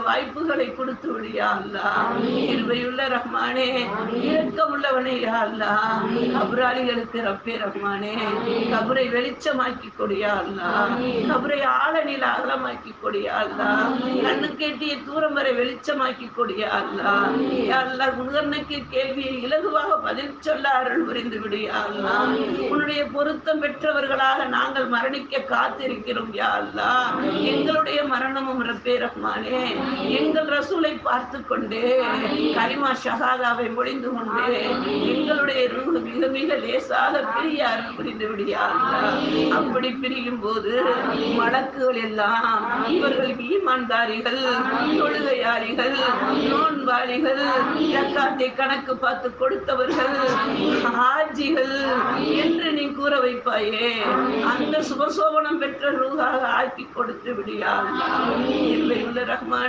வாய்ப்புகளை கொடுத்து விடியா அல்லா. கிருபையுள்ள ரஹ்மானே, இரக்கமுள்ளவனே யா அல்லா. கபராளிகளுக்கு ரப்பே ரஹ்மானே, கபரை வெளிச்சமாக்கி கொடியா அல்லா. கபரை ஆழநில அகலமாக்கி கொடியா அல்லா. கண்ணு கேட்டிய தூரம் வரை வெளிச்சமாக்கி கொடியா அல்லா. யா அல்லா, முகர்னுக்கு கேள்வியை இலகுவாக பதில் சொல்ல அருள் புரிந்து விடியா அல்லா. உன்னுடைய பொருத்தம் பெற்றவர்களாக நாங்கள் மரணிக்க காத்திருக்கிறோம் யா அல்லா. எங்களுடைய மரணமும் ரப்பே ரஹ்மானே, எங்கள் ரசூலை பார்த்து கொண்டே கலிமா ஷஹாதாவை முடிந்து கொண்டே எங்களுடைய ரூஹ் மிக மிக லேசாக பிரிய அருள் புரிந்து விடியா அல்லா. அப்படி பிரியும் போது மலக்குகள் எல்லாம் இவர்கள் ஈமான்தாரிகள், தொழுகையாளிகள், நோன்பாளிகள், ஜக்காத்தை கணக்கு பார்த்து கொடுத்தவர்கள், ஹாஜிகள் என்று நீ கூற வைப்பாயே, அந்த சுபசோபனம் பெற்ற ரூஹாக ஆக்கி கொடுத்து விடியா அல்லா. உள்ள ரஹ்மான்